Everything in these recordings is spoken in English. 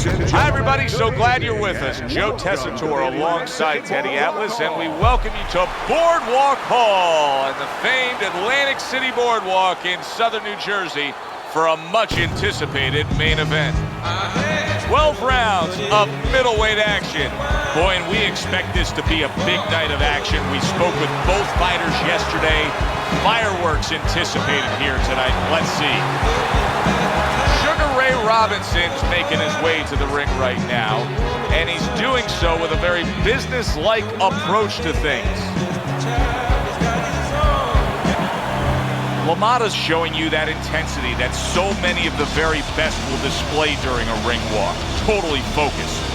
Hi, everybody. So glad you're with us. Joe Tessitore alongside Teddy Atlas, and we welcome you to Boardwalk Hall and the famed Atlantic City Boardwalk in southern New Jersey for a much-anticipated main event. 12 rounds of middleweight action. Boy, and we expect this to be a big night of action. We spoke with both fighters yesterday. Fireworks anticipated here tonight. Let's see. Ray Robinson's making his way to the ring right now, and he's doing so with a very business-like approach to things. LaMotta's showing you that intensity that so many of the very best will display during a ring walk. Totally focused.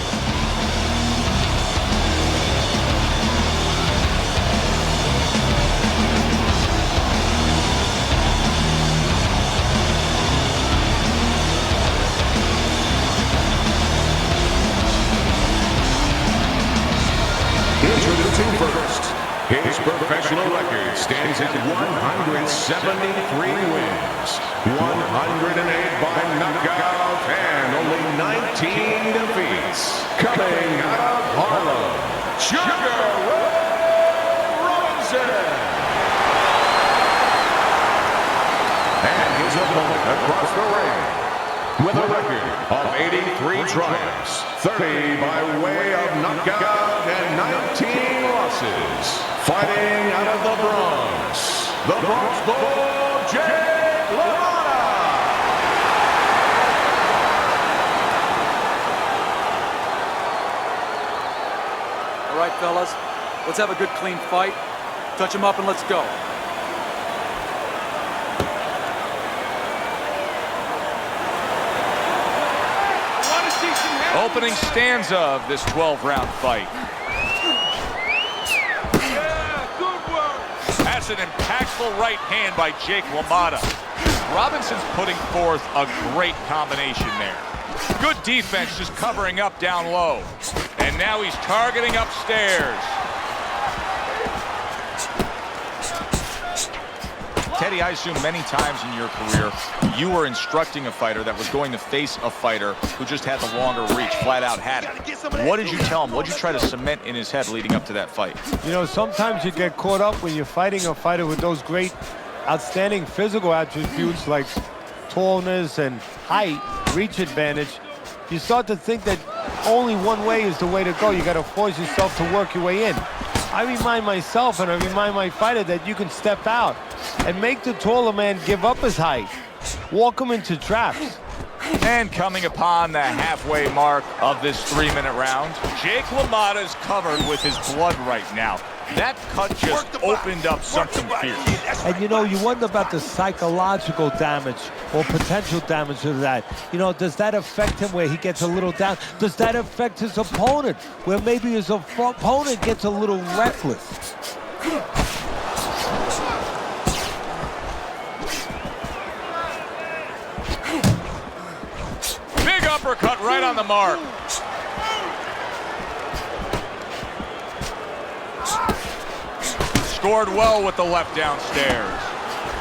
Introducing first, his professional record stands at 173 wins, 108 by knockout, and only 19 defeats. Coming out of Harlem, Sugar Ray Robinson. And his opponent across the ring, with a record of 83 triumphs, 30 by way of knockout, and 19 losses. Fighting out of the Bronx, Bull, Jake LaMotta. All right, fellas, let's have a good, clean fight. Touch him up and let's go. Opening stanza of this 12-round fight. That's an impactful right hand by Jake LaMotta. Robinson's putting forth a great combination there. Good defense, just covering up down low. And now he's targeting upstairs. Teddy, I assume many times in your career, you were instructing a fighter that was going to face a fighter who just had the longer reach, flat out had it. What did you tell him? What did you try to cement in his head leading up to that fight? You know, sometimes you get caught up when you're fighting a fighter with those great, outstanding physical attributes like tallness and height, reach advantage. You start to think that only one way is the way to go. You got to force yourself to work your way in. I remind myself and I remind my fighter that you can step out and make the taller man give up his height. Walk him into traps. And coming upon the halfway mark of this 3-minute round, Jake LaMotta is covered with his blood right now. That cut just opened up something fierce. And you know, you wonder about the psychological damage or potential damage of that. You know, does that affect him where he gets a little down? Does that affect his opponent where maybe his opponent gets a little reckless? Big uppercut right on the mark. Scored well with the left downstairs.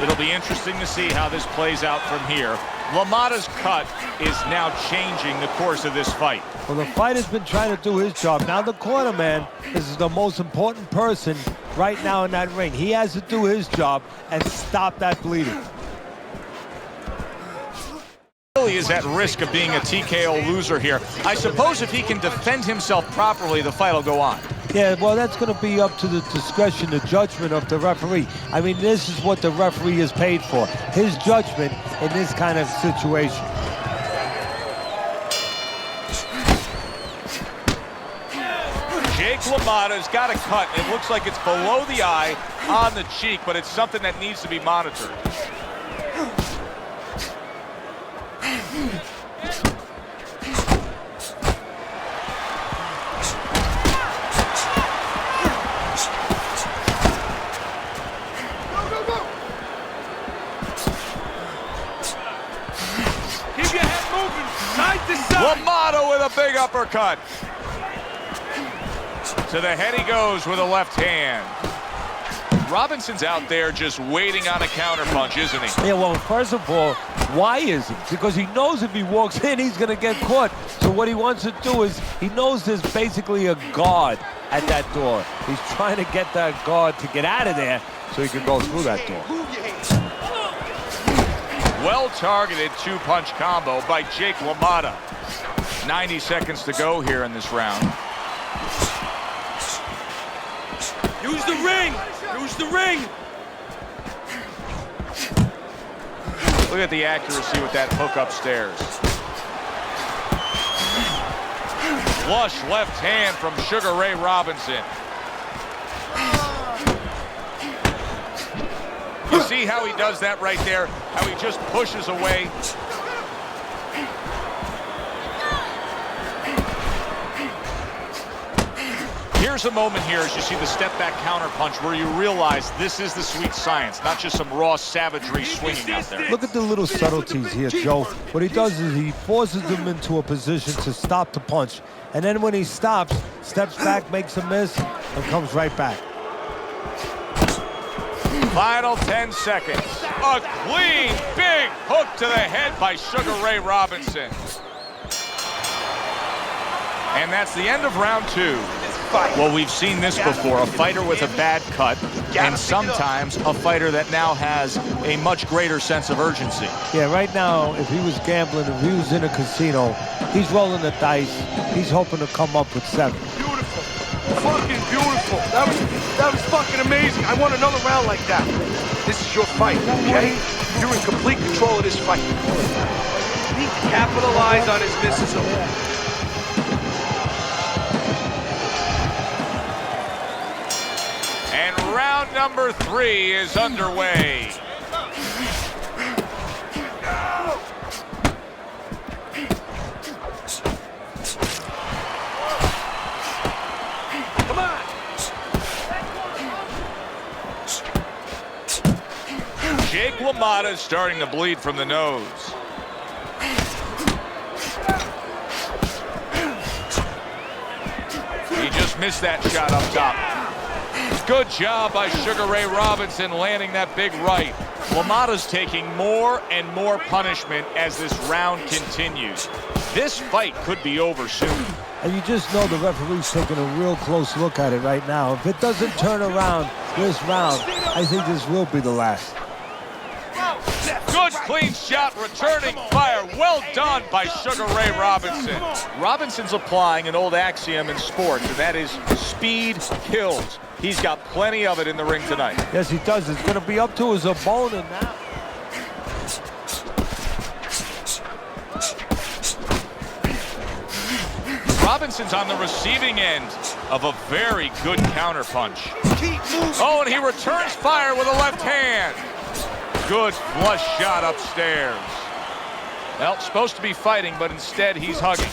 It'll be interesting to see how this plays out from here. LaMotta's cut is now changing the course of this fight. Well, the fighter's been trying to do his job. Now the cornerman is the most important person right now in that ring. He has to do his job and stop that bleeding. He is at risk of being a TKO loser here. I suppose if he can defend himself properly, the fight will go on. Yeah, well, that's going to be up to the discretion, the judgment of the referee. I mean, this is what the referee is paid for, his judgment in this kind of situation. Jake LaMotta's got a cut. It looks like it's below the eye on the cheek, but it's something that needs to be monitored. LaMotta with a big uppercut. To the head he goes with a left hand. Robinson's out there just waiting on a counterpunch, isn't he? Yeah, well, first of all, why is he? Because he knows if he walks in, he's going to get caught. So what he wants to do is, he knows there's basically a guard at that door. He's trying to get that guard to get out of there so he can go through that door. Well-targeted two-punch combo by Jake LaMotta. 90 seconds to go here in this round. Use the ring! Use the ring! Look at the accuracy with that hook upstairs. Flush left hand from Sugar Ray Robinson. You see how he does that right there? How he just pushes away. Here's a moment here as you see the step-back counter punch where you realize this is the sweet science, not just some raw savagery swinging out there. Look at the little subtleties here, Joe. What he does is he forces him into a position to stop the punch. And then when he stops, steps back, makes a miss, and comes right back. Final 10 seconds. A clean, big hook to the head by Sugar Ray Robinson. And that's the end of round 2. Well, we've seen this before, a fighter with a bad cut, and sometimes a fighter that now has a much greater sense of urgency. Yeah, right now, if he was gambling, if he was in a casino, he's rolling the dice. He's hoping to come up with 7. Beautiful. Fucking beautiful. That was fucking amazing. I want another round like that. This is your fight, okay? You're in complete control of this fight. You need to capitalize on his misses. And round number 3 is underway. Come on. Jake LaMotta is starting to bleed from the nose. He just missed that shot up top. Good job by Sugar Ray Robinson landing that big right. LaMotta's taking more and more punishment as this round continues. This fight could be over soon. And you just know the referee's taking a real close look at it right now. If it doesn't turn around this round, I think this will be the last. Good clean shot, returning fire. Well done by Sugar Ray Robinson. Robinson's applying an old axiom in sports, and that is speed kills. He's got plenty of it in the ring tonight. Yes, he does. It's going to be up to his opponent now. Robinson's on the receiving end of a very good counterpunch. Oh, and he returns fire with a left hand. Good flush shot upstairs. Well, supposed to be fighting, but instead he's hugging.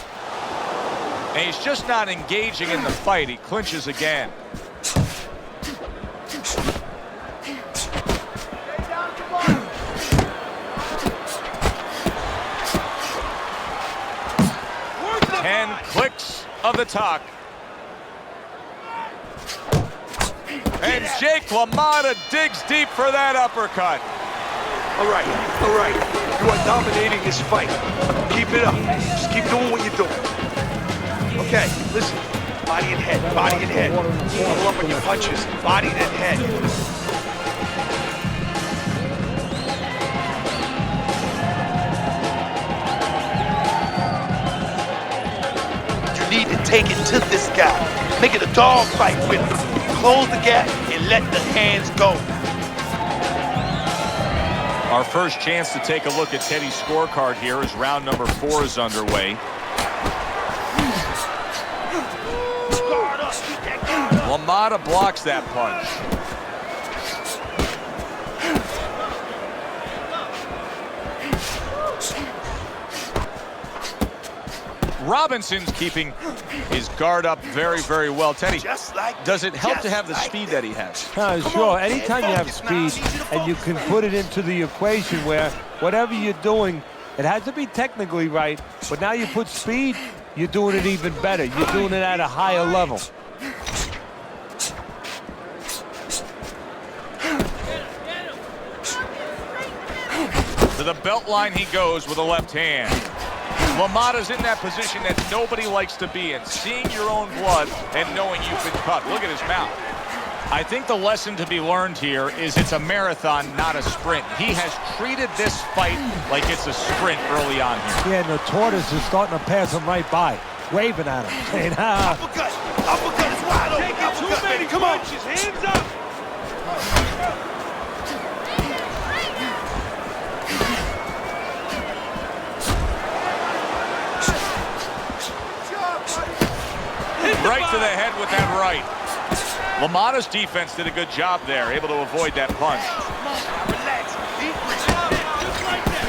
And he's just not engaging in the fight. He clinches again. Clicks of the talk. And Jake LaMotta digs deep for that uppercut. All right. You are dominating this fight. Keep it up. Just keep doing what you're doing. Okay, listen. Body and head, body and head. Double up on your punches. Body and head. Need to take it to this guy. Make it a dog fight with him. Close the gap and let the hands go. Our first chance to take a look at Teddy's scorecard here as round number 4 is underway. LaMotta blocks that punch. Robinson's keeping his guard up very, very well. Teddy, does it help to have the speed that he has? Sure. Anytime you have speed and you can put it into the equation where whatever you're doing, it has to be technically right, but now you put speed, you're doing it even better. You're doing it at a higher level. To the belt line he goes with a left hand. LaMotta's in that position that nobody likes to be in, seeing your own blood and knowing you've been cut. Look at his mouth. I think the lesson to be learned here is it's a marathon, not a sprint. He has treated this fight like it's a sprint early on here. Yeah, and the tortoise is starting to pass him right by, waving at him, saying, Uppercut! Uppercut is wide open! Uppercut, baby, come on! Hands up! Right to the head with that right. LaMotta's defense did a good job there, able to avoid that punch. Relax. Just like that.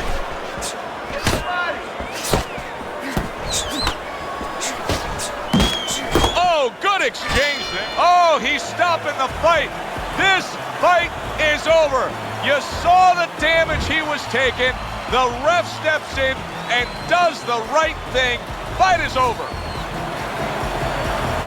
Oh, good exchange there. Oh, he's stopping the fight. This fight is over. You saw the damage he was taking. The ref steps in and does the right thing. Fight is over.